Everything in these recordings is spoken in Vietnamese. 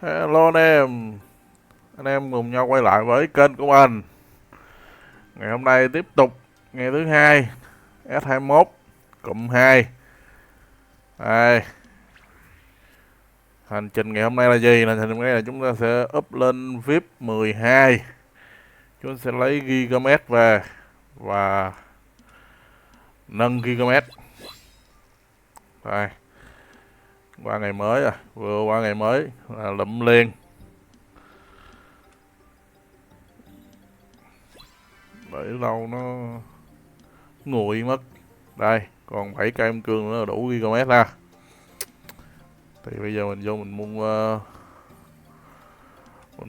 Hello anh em cùng nhau quay lại với kênh của mình. Ngày hôm nay tiếp tục ngày thứ hai S21 cụm 2. Đây, hành trình ngày hôm nay là gì? Hành trình hôm nay là chúng ta sẽ up lên VIP 12. Chúng ta sẽ lấy Gigamet về và nâng Gigamet. Đây, qua ngày mới à, vừa qua ngày mới là lụm liền. Để lâu nó nguội mất. Đây, còn 7 cây âm cương nữa là đủ Gigamet ha. Thì bây giờ mình vô mình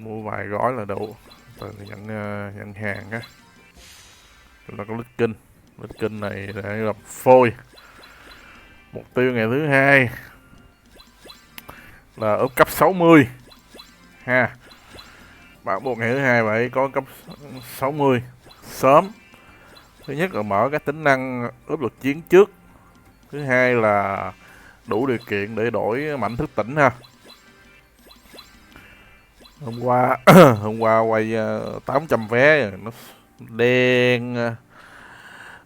mua vài gói là đủ. Từ nhận hàng á. Chúng ta có lít kinh này để gặp phôi. Mục tiêu ngày thứ hai là ốp cấp 60 ha. Bạn buộc ngày thứ hai phải có cấp 60 sớm. Thứ nhất là mở các tính năng ốp lực chiến trước. Thứ hai là đủ điều kiện để đổi mảnh thức tỉnh ha. Hôm qua hôm qua quay 800 vé nó đen,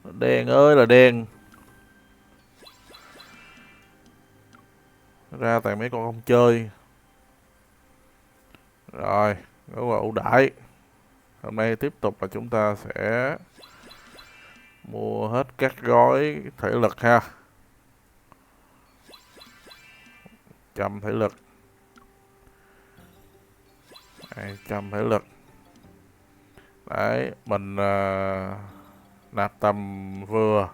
đen ơi là đen, ra tại mấy con không chơi. Rồi rất là ưu đãi. Hôm nay tiếp tục là chúng ta sẽ mua hết các gói thể lực ha. 100 thể lực, 200 thể lực. Đấy, mình nạp tầm vừa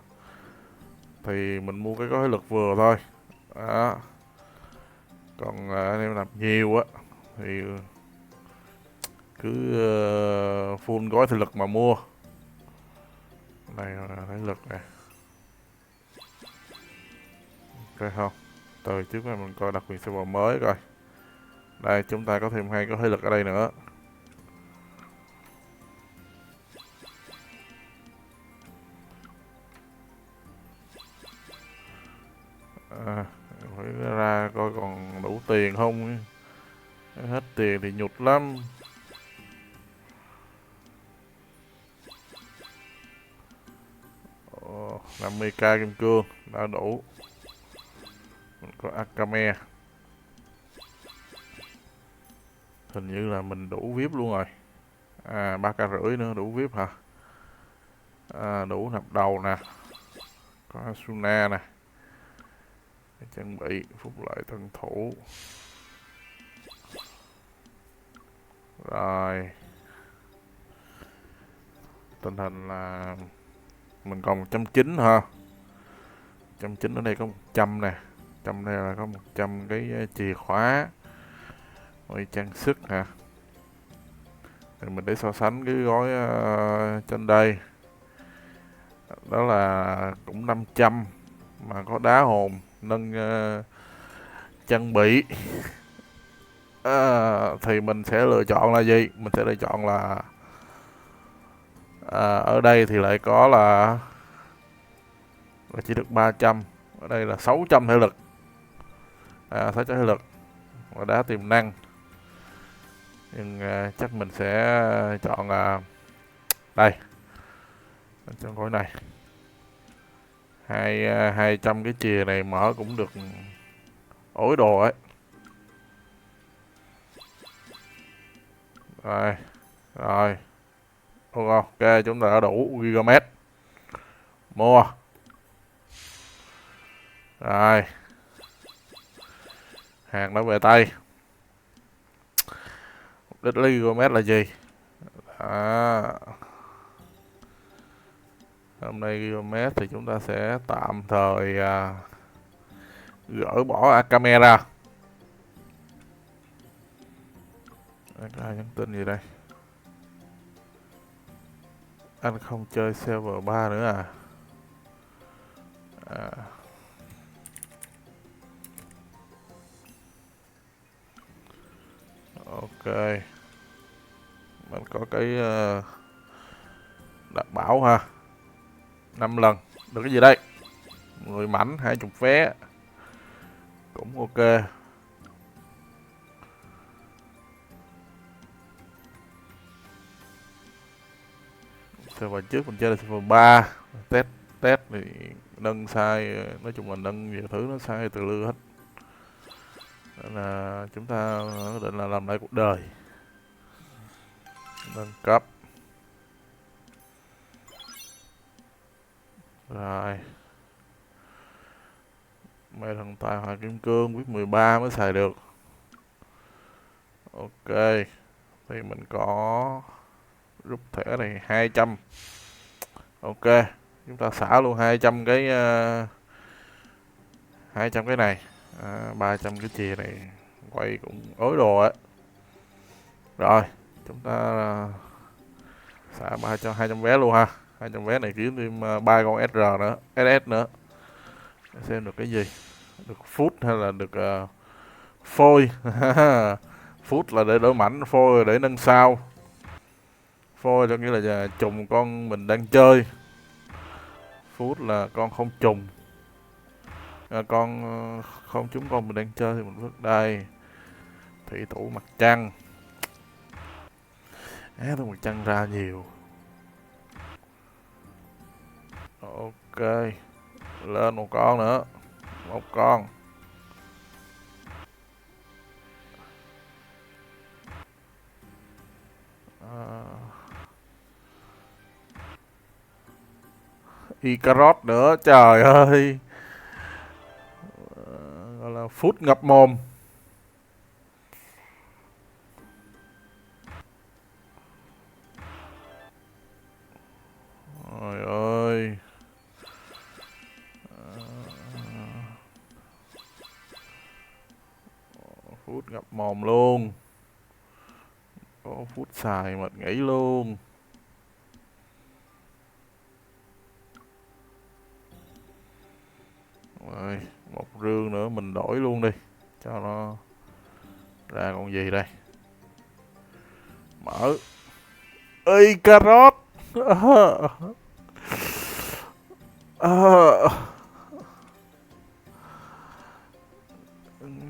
thì mình mua cái gói thể lực vừa thôi. Đó. Còn anh em nạp nhiều á thì cứ full gói thể lực mà mua. Này là thể lực nè. Ok không? Từ trước mà mình coi đặc quyền server mới coi. Đây chúng ta có thêm 2 gói thể lực ở đây nữa. Phải ra coi còn đủ tiền không. Hết tiền thì nhụt lắm. 50k kim cương đã đủ. Mình có Akame. Hình như là mình đủ VIP luôn rồi. 3k rưỡi nữa đủ VIP hả? Đủ nạp đầu nè. Có Asuna nè. Trang bị phúc lợi tân thủ. Rồi, tình hình là mình còn 190 ha. 190 ở đây có 100 nè. 100 đây là có 100 cái chìa khóa. Rồi trang sức hả. Thì mình để so sánh cái gói trên đây. Đó là cũng 500 mà có đá hồn nâng trang bị. Thì mình sẽ lựa chọn là gì? Mình sẽ lựa chọn là ở đây thì lại có là chỉ được 300. Ở đây là 600 thể lực. 600 thể lực và đá tiềm năng. Nhưng chắc mình sẽ chọn đây trong gói này. 200 cái chìa này mở cũng được ối đồ ấy. Rồi ok, chúng ta đã đủ Gigamet mua. Rồi, hàng đã về tay. Mục đích lấy Gigamet là gì? Hôm nay Gigamet thì chúng ta sẽ tạm thời gỡ bỏ Akame ra. Có ai nhắn tin gì đây? Anh không chơi server 3 nữa ok, mình có cái đảm bảo ha. 5 lần được cái gì đây? 10 mảnh, 20 vé cũng ok. server trước mình chơi là server 3. Test test thì nâng sai, nói chung là nâng nhiều thứ nó sai từ lưa hết. Nên là chúng ta quyết định là làm lại cuộc đời, nâng cấp. Rồi mẹ thần tài Hoàng Kim Cương quyết 13 mới xài được. Ok, thì mình có rút thẻ này 200. Ok, chúng ta xả luôn 200 cái 200 cái này, 300 cái chìa này, quay cũng ối đồ á. Rồi chúng ta xả 200 vé luôn ha. 200 vé này kiếm thêm 3 con SR nữa, SS nữa, để xem được cái gì, được phút hay là được phôi. Phút là để đổi mảnh, phôi là để nâng sao. Phôi có nghĩa là trùng con mình đang chơi, phút là con không trùng, con không trúng con mình đang chơi thì mình vứt đây. Thủy thủ mặt trăng, tôi mặt trăng ra nhiều. Ok, lên một con nữa, một con. Icarus nữa, trời ơi. Gọi là phút ngập mồm. Trời ơi. Phút ngập mồm luôn. Có phút xài mệt nghỉ luôn. Rồi, một rương nữa mình đổi luôn đi, cho nó ra con gì đây. Mở. Ê, cà rốt.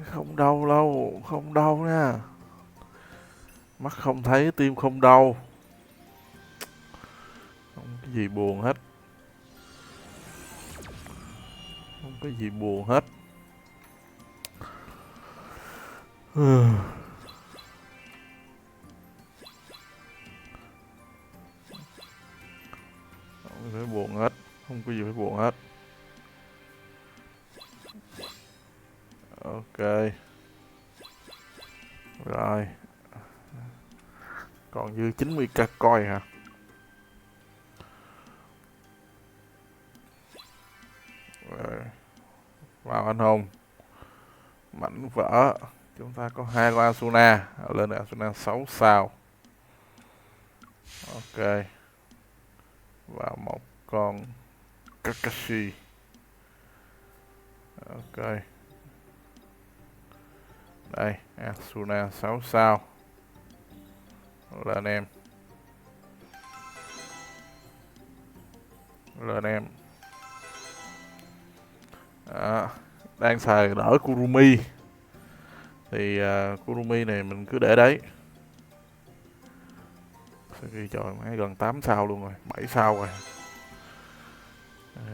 Không đau đâu, không đau nha. Mắt không thấy, tim không đau. Không cái gì buồn hết. Không có gì buồn hết. Không có gì phải buồn hết. Không có gì phải buồn hết. Ok. Rồi. Còn dư 90k coi hả? Rồi. Vào anh hùng. Mảnh vỡ. Chúng ta có 2 con Asuna. Lên được Asuna 6 sao. Ok. Và một con Kakashi. Ok. Đây, Asuna 6 sao. Lên em. Lên em. Đó. Đang xài đỡ Kurumi. Thì Kurumi này mình cứ để đấy. Sao trời mấy gần 8 sao luôn rồi, 7 sao rồi.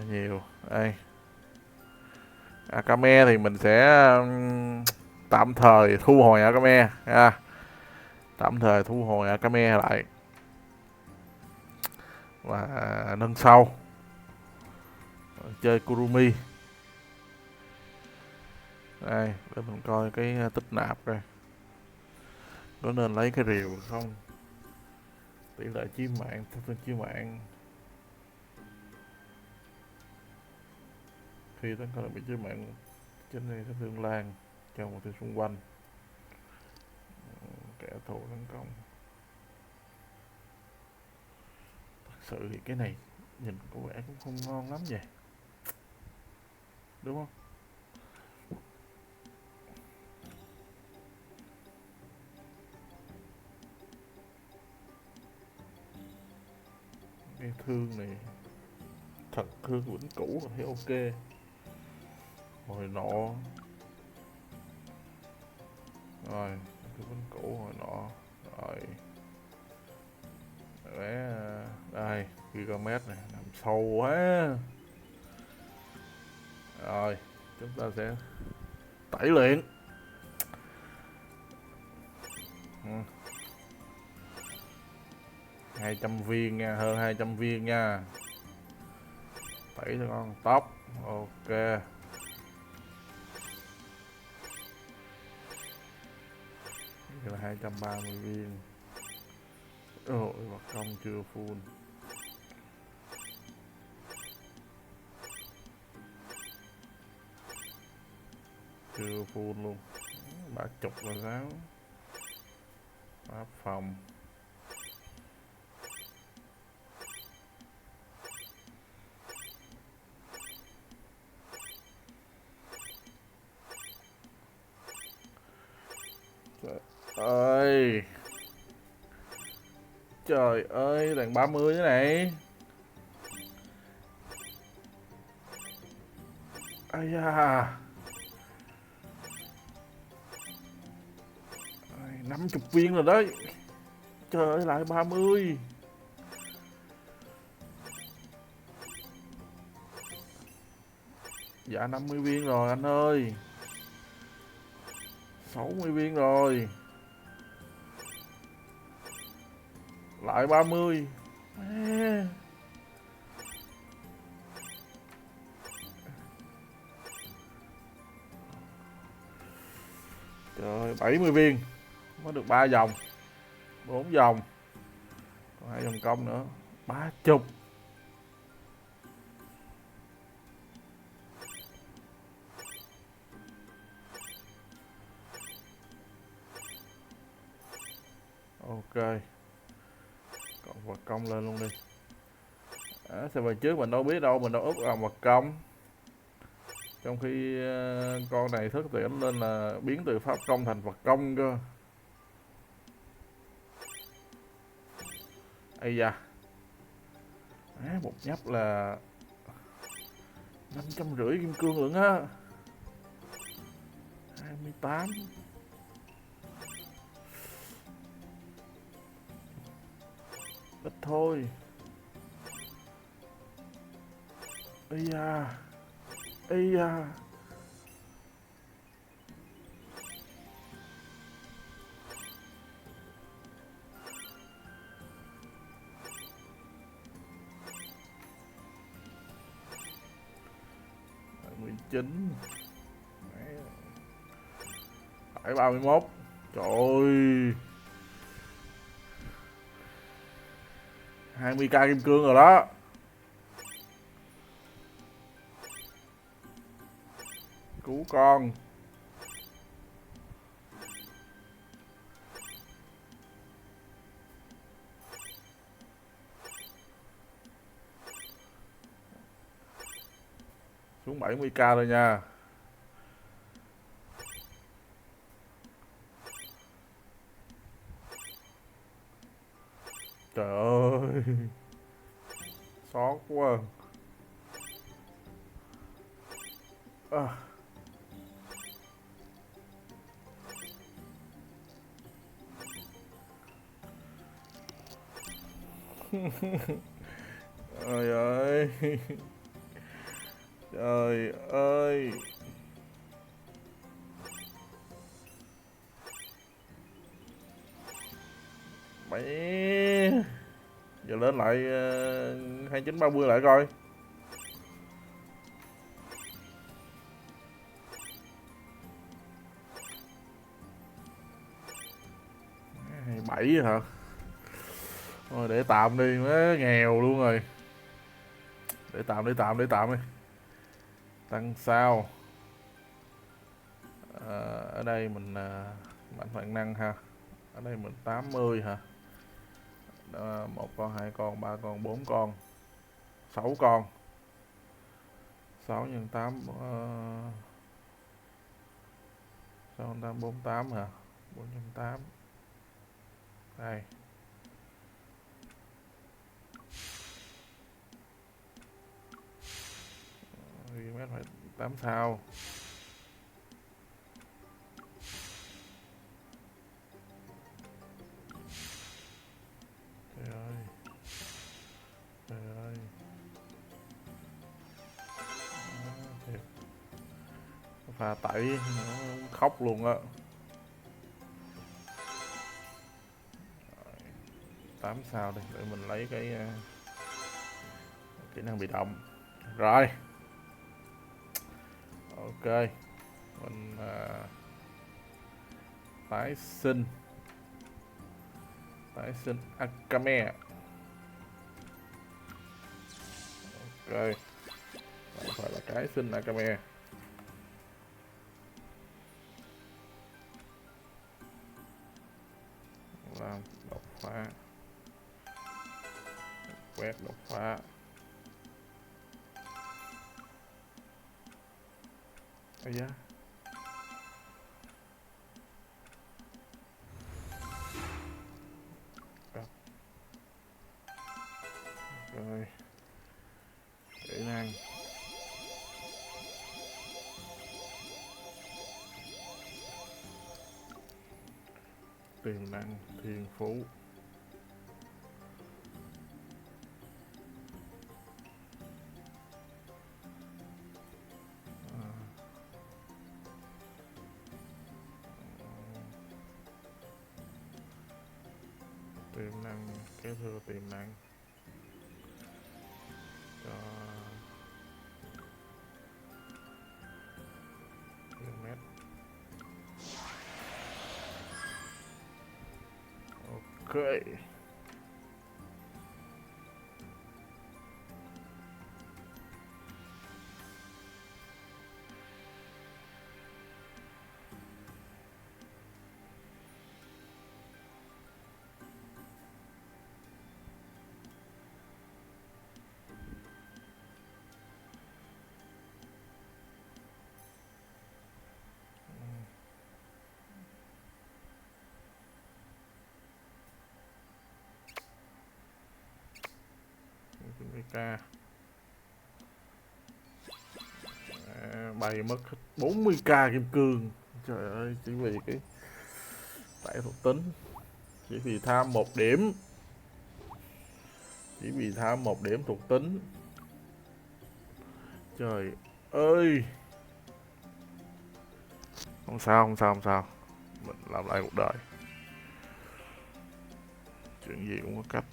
Nhiều. Đây. Akame thì mình sẽ tạm thời thu hồi Akame ha. Tạm thời thu hồi Akame lại. Và nâng sau. Chơi Kurumi. Đây, để mình coi cái tích nạp coi. Có nên lấy cái rìu không? Tỷ lệ chí mạng, thương chí mạng. Khi tấn công bị chí mạng trên này sẽ thương lan cho một thứ xung quanh. Kẻ thù tấn công. Thật sự thì cái này nhìn có vẻ cũng không ngon lắm vậy, đúng không? Cái thương này thật thương vĩnh cửu thì thấy ok. Hồi nọ rồi, thương vĩnh cửu hồi nọ rồi. Vẽ đây gigamet này nằm sâu quá. Rồi chúng ta sẽ tẩy luyện. 200 viên nha, hơn 200 viên nha. Tẩy cho con tóc. Ok. Đây là 230 viên. Ôi vật công chưa full. Chưa full luôn. 30 là sao? Pháp phòng. Trời ơi. Trời ơi, đàn 30 thế này. Ây da. 50 viên rồi đấy. Trời ơi, lại 30. Dạ 50 viên rồi anh ơi. 60 viên rồi. Lại 30. Trời ơi, 70 viên. Mới được 3 vòng. 4 vòng. Còn 2 vòng công nữa. 30. Ok. Còn vật công lên luôn đi. Sao về trước mình đâu biết đâu, mình đâu úp vào vật công. Trong khi con này thức tỉnh lên là biến từ pháp công thành vật công cơ. Ây da. Một nhấp là 550 kim cương lận á. 28. Ít thôi. Ây da. Ây da. Chín. Phải 31. Trời ơi. 20k kim cương rồi đó. Cứu con. Xuống 70k rồi nha. Trời ơi. Xót quá. Trời ơi. Trời ơi. Mẹ. Giờ lên lại 2930 lại coi. 27 hả? Thôi để tạm đi, má nghèo luôn rồi. Để tạm đi. Tăng sao? Ở đây mình mạnh phản năng ha. Ở đây mình 80 hả? Đó, 1 con, 2 con, 3 con, 4 con, 6 con. 6 nhân 8 6 nhân 8 48 hả? 408. Đây. Mét phải 8 sao. Trời ơi. pha tẩy khóc luôn á. 8 sao đi để mình lấy cái kỹ năng bị động. Rồi ok, mình tái sinh Akame. Ok, không phải là cái sinh Akame. Làm đột phá, quét đột phá. Ây da, rồi kỹ năng tiềm năng thiên phú. Tiềm năng kế thừa tiềm năng cho km. Ok, k bay mất 40k kim cương. Trời ơi, chỉ vì cái tải thuộc tính, chỉ vì tham một điểm, chỉ vì tham một điểm thuộc tính. Trời ơi, không sao không sao không sao, mình làm lại cuộc đời, chuyện gì cũng có cách.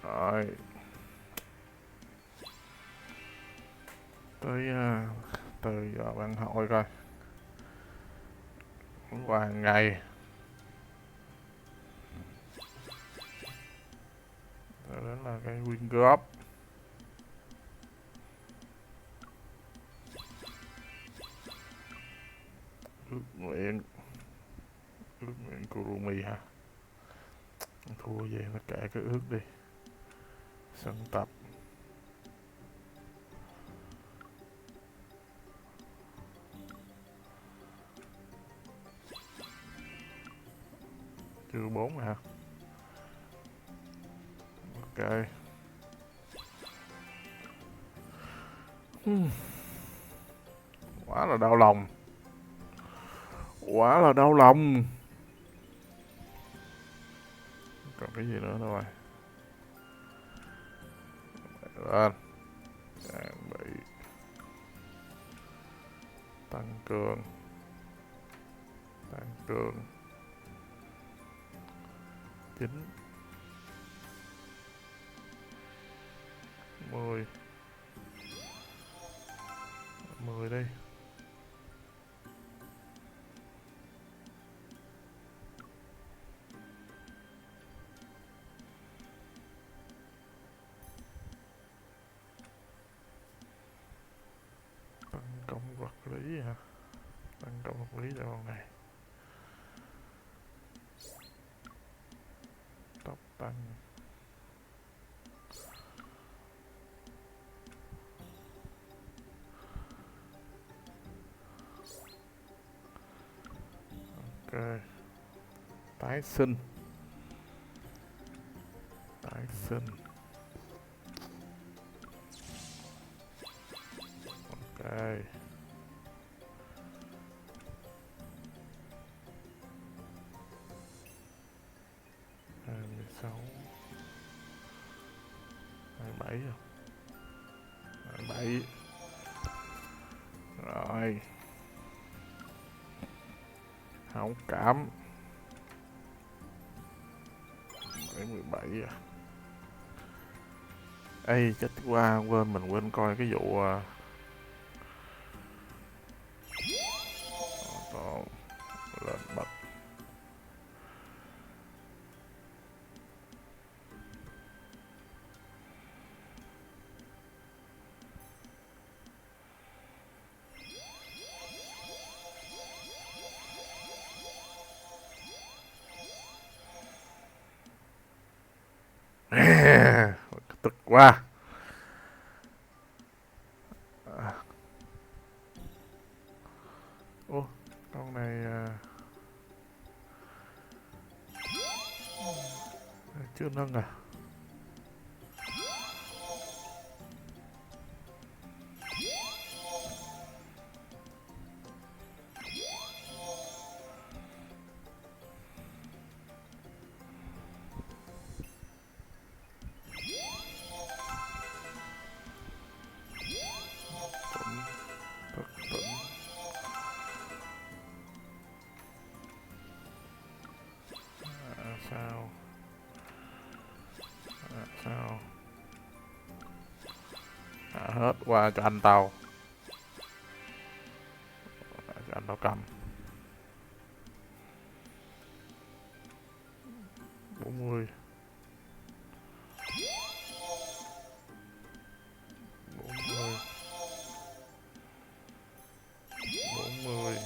Rồi tới từ giờ bạn hội coi qua hàng ngày. Đó là cái win drop. Ước nguyện Kurumi ha. Thua về nó kệ cái ước đi. Sân tập chưa 4 hả? Ok. Quá là đau lòng, quá là đau lòng. Còn cái gì nữa đâu rồi. Lên trang bị tăng cường, tăng cường 9 10 10 đi. Tăng công vật lý hả? Tăng công vật lý cho con này. Tốc tăng ok. Tái sinh Tái sinh. Ok. 26, 27 rồi. 27. Rồi. Hảo cảm. 17 à. Ê chết qua mình quên coi cái vụ lên bật. Tức quá. Ô, con này chưa nâng à. Tỉnh, thức tỉnh. Sao? Sao? Hết qua cho anh tao. Cho anh tao cầm. 40. 40. 40.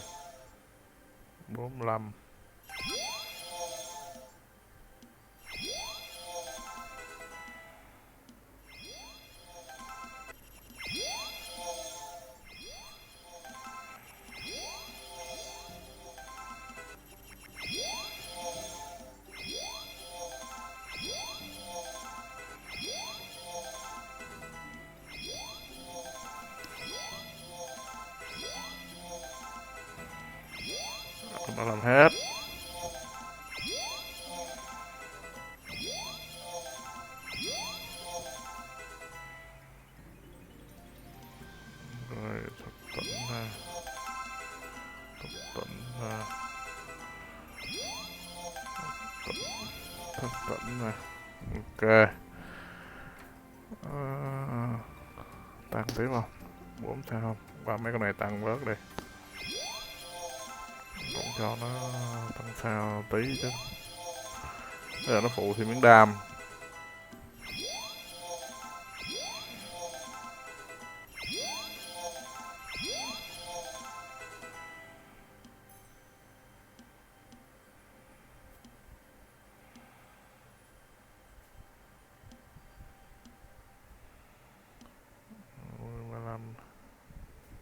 45. Nó làm hết. Rồi thức tỉnh ra. Thức tỉnh ra. Thức tỉnh ra. Ok. Tăng tiếp không? 4 sao không? Qua mấy cái này tăng bớt đi. Cũng cho nó tăng sao tí chứ. Bây giờ nó phụ thì miếng đam.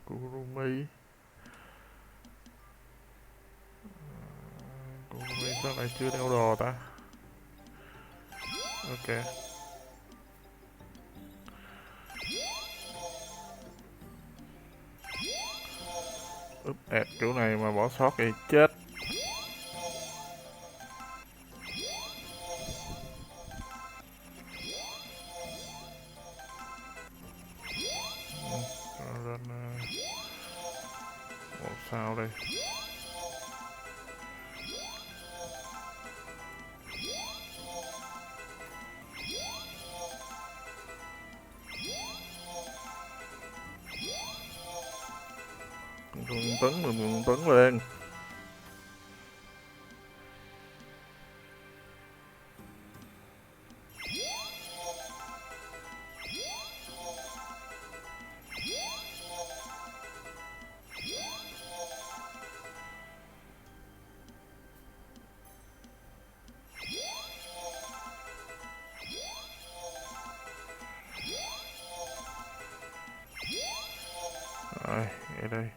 Kurumi. Kurumi sao lại chưa đeo đồ ta? Ok. Úp ẹt kiểu này mà bỏ sót thì chết. Lên 1 sao đây. Mình tấn lên. Rồi, vậy đây.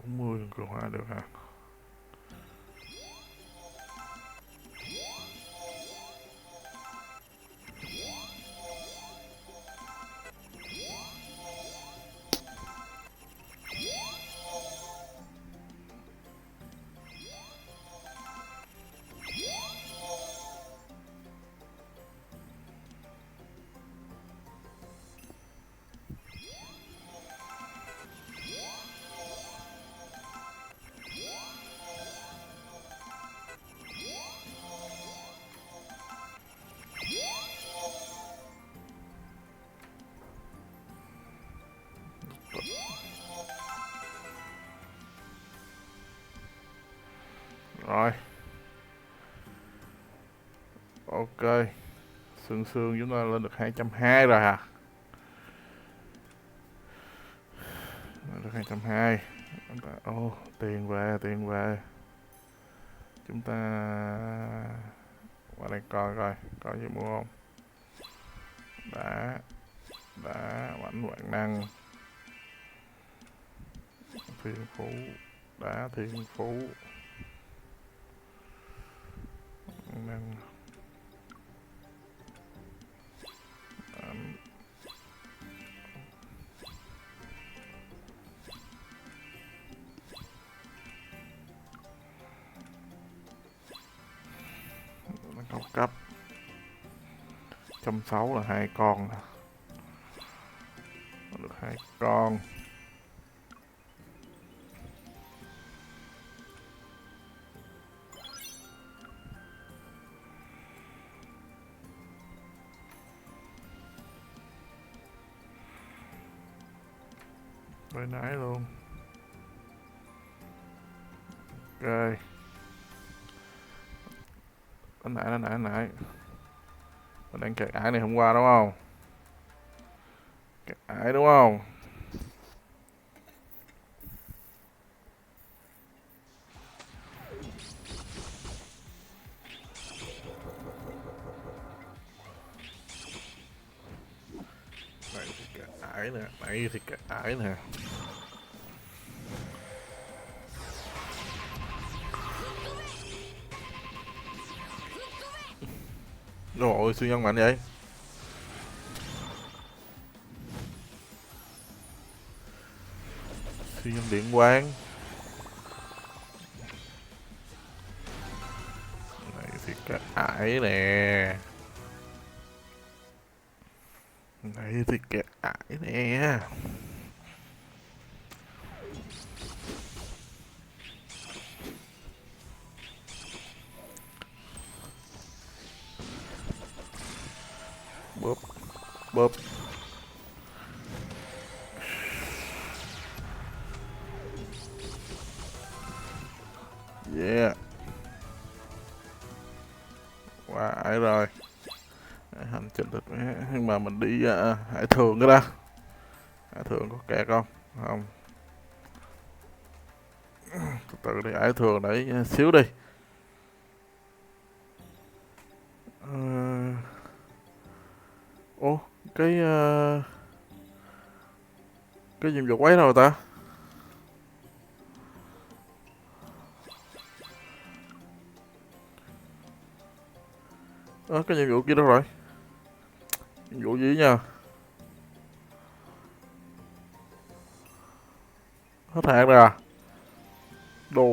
40 cường hóa được hả? Ok, xương xương chúng ta lên được 220 rồi hả? Lên được 220. Ô, tiền về, tiền về. Chúng ta qua đây coi coi, có gì mua không? Đá, đá, mảnh vạn năng, thiên phú, đá thiên phú, năng, cao cấp. 160 là 2 con, được 2 con. Với nãy luôn. Ok, nãy mình đang kẹt ải này hôm qua đúng không? Kẹt ải đúng không? Này thì kẹt ải nè, nãy thì kẹt ải nè. Rồi siêu nhân mạnh vậy. Siêu nhân điện quang. Này thì kẹt ải nè. Này thì kẹt ải nè. Bóp, bóp. Yeah. Qua ải rồi. Hành trình được nhưng mà mình đi hải thường cái đó. Hải thường có kẹt không? Không. Từ từ đi ải thường để xíu đi. Ủa, cái nhiệm vụ quấy đâu rồi ta? Cái nhiệm vụ kia đâu rồi? Nhiệm vụ gì nha? Hết hạn rồi à? Đồ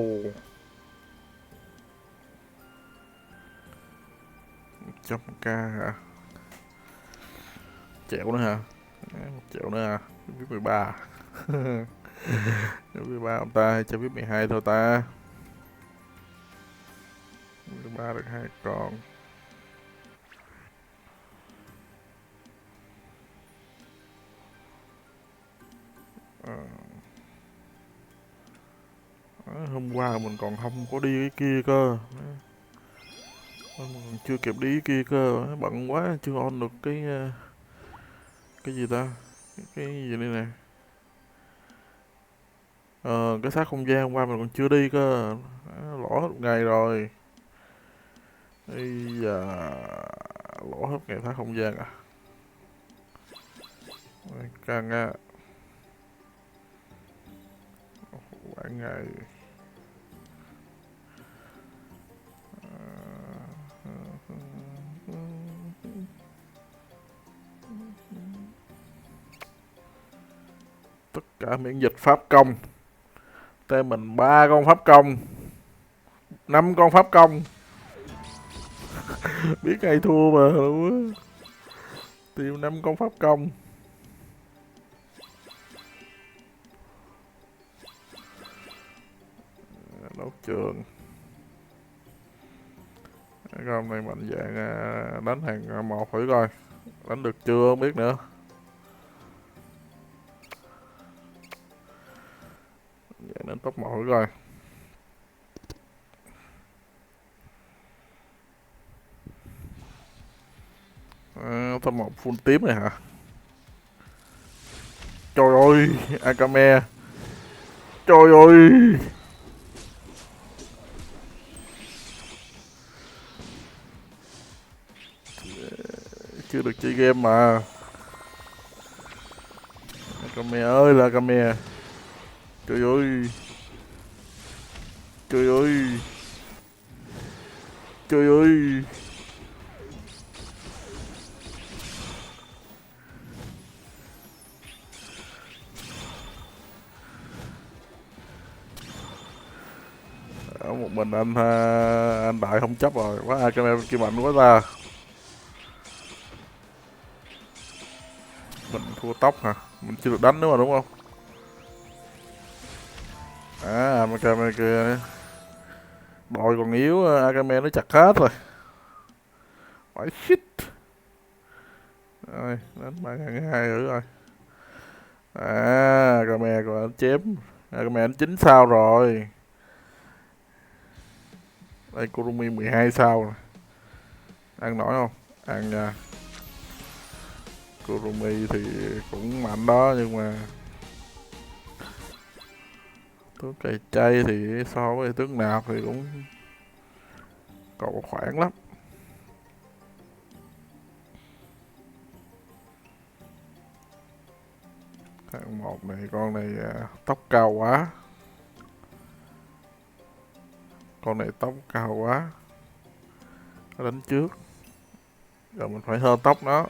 100k hả? Triệu nữa hả? 1 triệu nữa hả? Biết 13. Biết 13 ông ta hay cho biết 12 thôi ta? 13 được 2 con. Ờ, hôm qua mình còn không có đi cái kia cơ. Mình còn chưa kịp đi cái kia cơ. Bận quá chưa on được cái gì ta? Cái gì đây nè? Cái xác không gian hôm qua mình còn chưa đi cơ. Lỗ hết một ngày rồi. Bây giờ lỗ hết ngày thoát không gian à? Căng á. Quãng ngày. Tất cả miễn dịch pháp công. Tên mình 3 con pháp công, 5 con pháp công. Biết ai thua mà luôn á. Tiêu 5 con pháp công. Đấu trường. Cái con này mạnh dạng đánh hàng một thử coi. Đánh được chưa không biết nữa. Vậy đến top 1 thử coi. Top 1 full tím này hả? Trời ơi, Akame. Trời ơi. Chưa được chơi game mà. Akame ơi là Akame. Trời ơi. Trời ơi. Trời ơi. Ở một mình anh Đại không chấp rồi. Quá Akame kia mạnh quá ta. Mình thua tóc hả? Mình chưa được đánh nữa mà đúng không? Akame kia đội còn yếu, Akame nó chặt hết rồi. Phải shit. Rồi, đánh 3.200 nữa rồi. Akame còn anh chém. Akame anh 9 sao rồi. Đây Kurumi 12 sao rồi. Ăn nổi không? Ăn nha. Kurumi thì cũng mạnh đó nhưng mà tướng cày chay thì so với tướng nạp thì cũng còn một khoảng lắm. Hạng 1 này con này tóc cao quá. Con này tóc cao quá. Nó đánh trước. Giờ mình phải hơn tóc nó.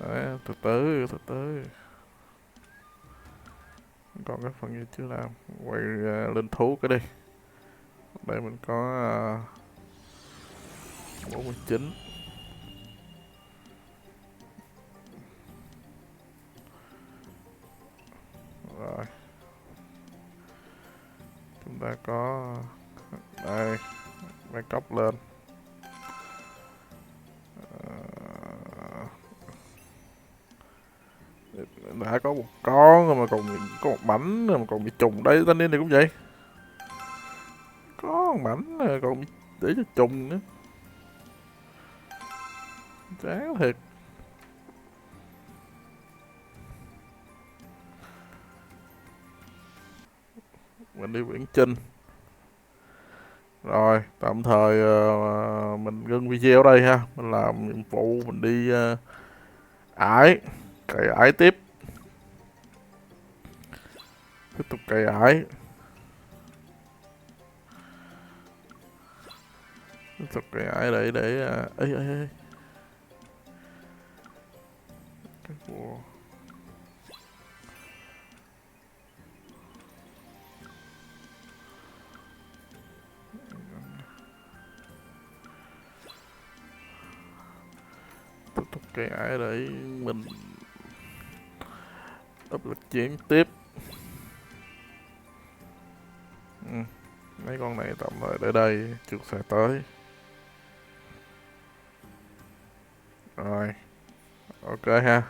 Đấy, từ từ từ từ. Còn cái phần gì chưa làm. Quay lên thú cái đi. Đây mình có 49. Rồi. Chúng ta có đây, make up lên. Đã có một con mà còn có một mảnh mà còn bị trùng. Đây thanh niên này cũng vậy. Có một mảnh còn bị để cho trùng nữa. Chán thiệt. Mình đi Viễn Chinh. Rồi, tạm thời mình ngưng video đây ha. Mình làm nhiệm vụ, mình đi ải. Cày ải tiếp. Tiếp tục cày ải. Tiếp tục cày ải để ê. Cái của tiếp tục cày ải để mình áp lực chiến tiếp. Mấy con này tạm thời để đây, chưa sẽ tới. Rồi, ok ha.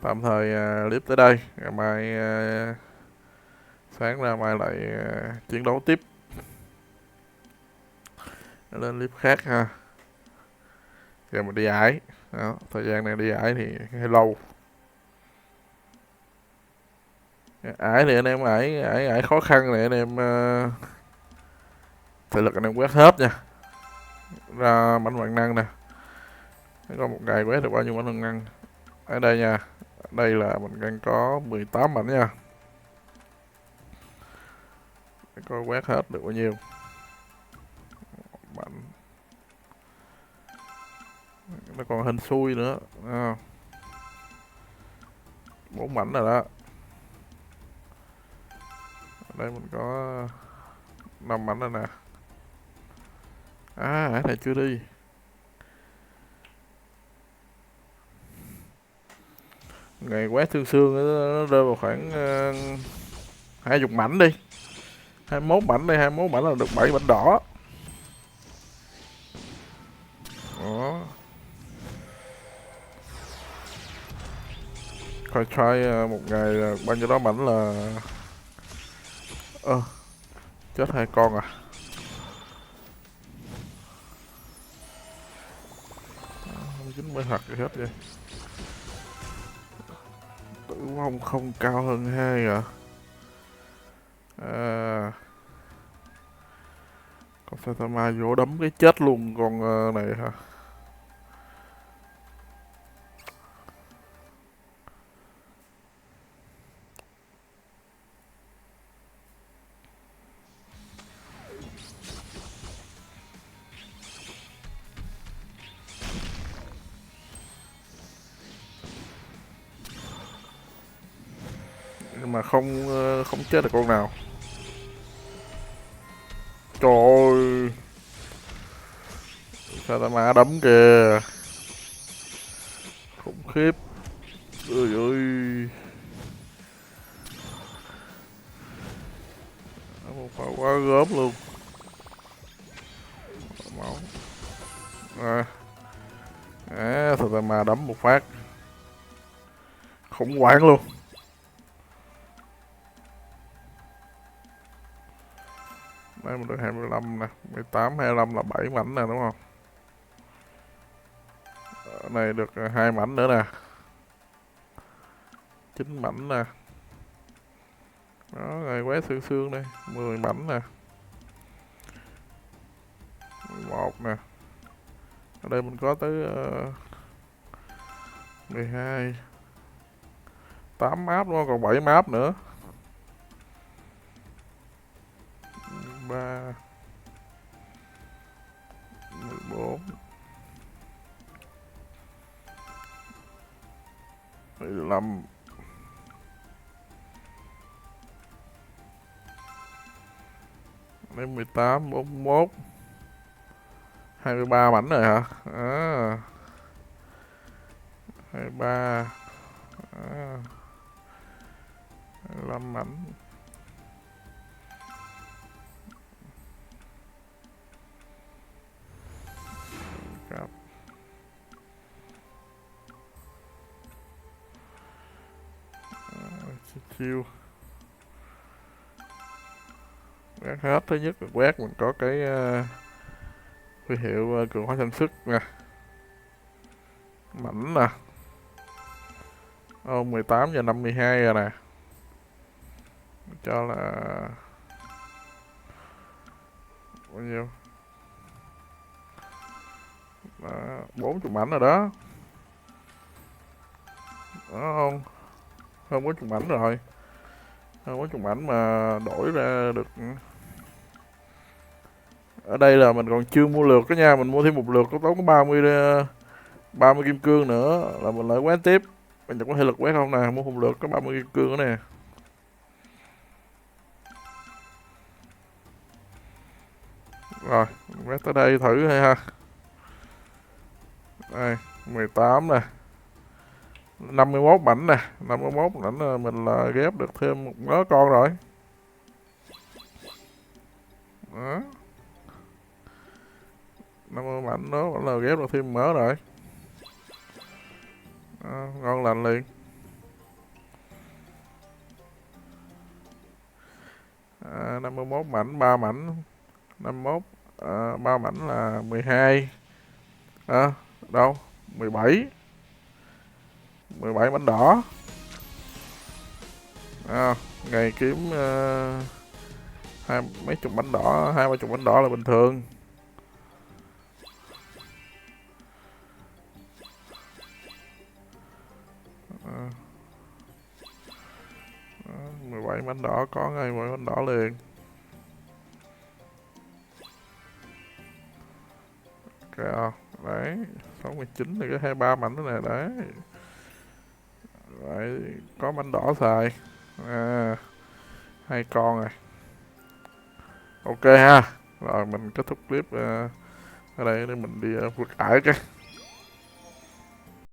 Tạm thời clip tới đây. Ngày mai sáng ra mai lại chiến đấu tiếp. Lên clip khác ha. Giờ mình đi ải. Đó, thời gian này đi ải thì hơi lâu. Ải thì anh em ải khó khăn này anh em thể lực anh em quét hết nha. Ra mảnh vạn năng nè. Có một ngày quét được bao nhiêu mảnh vạn năng ở đây nha. Đây là mình đang có 18 mảnh nha. Coi quét hết được bao nhiêu mảnh. Nó còn hình xui nữa. 4 mảnh rồi đó. Đây mình có 5 mảnh rồi nè. Hải này chưa đi. Ngày quét thương xương nó rơi vào khoảng 20 mảnh đi. 21 mảnh đây, 21 mảnh là được 7 mảnh đỏ. Đó. Coi try một ngày bao nhiêu đó mảnh là chết 2 con à. dính mới thật gì hết vậy. Tử vong không cao hơn 2 à? À, con Saitama vô đấm cái chết luôn con này hả? Nhưng mà không chết được con nào. Trời ơi, Saitama đấm kìa, khủng khiếp. Ôi ơi, một pha quá gớm luôn. Máu. Saitama đấm một phát khủng hoảng luôn. Đây mình được 25 nè, 18, 25 là 7 mảnh nè đúng không? Ở này được 2 mảnh nữa nè, 9 mảnh nè. Đó, này quét xương xương đây, 10 mảnh nè, 11 nè. Ở đây mình có tới 12, 8 map đúng không? Còn 7 map nữa. 13, 14, 15. Đây 18, 41, 23 mảnh rồi hả? 23, 25 mảnh. Cặp. Chiêu. Quét hết. Thứ nhất là quét mình có cái huy hiệu cường hóa sản xuất nè, mảnh nè. 18 giờ 52 rồi nè. Cho là bao nhiêu? 40 mảnh rồi đó. Đó không? Hơn 40 mảnh rồi. Hơn 40 mảnh mà đổi ra được. Ở đây là mình còn chưa mua lượt đó nha. Mình mua thêm một lượt có tốn có 30 kim cương nữa là mình lại quét tiếp. Mình chẳng có thể lực quét không nè. Mua một lượt có 30 kim cương nữa nè. Rồi, quét tới đây thử hay ha. Đây, 18 nè, 51 mảnh nè, 51 mảnh là mình là ghép được thêm một mớ con rồi. Đó, 50 mảnh đó vẫn là ghép được thêm mớ rồi. Đó, ngon lành liền. 51 mảnh, 3 mảnh, 51, 3 mảnh là 12. Đâu? 17. 17 mảnh đỏ. Ngày kiếm mấy chục bánh đỏ, 20 bánh đỏ là bình thường. À, 17 bánh đỏ có ngay 17 bánh đỏ liền. Kìa, đấy, 69 thì có 23 mảnh nữa nè, đấy. Đấy, có bánh đỏ xài. 2 con rồi. Ok ha. Rồi mình kết thúc clip ở đây để mình đi vượt ải cái.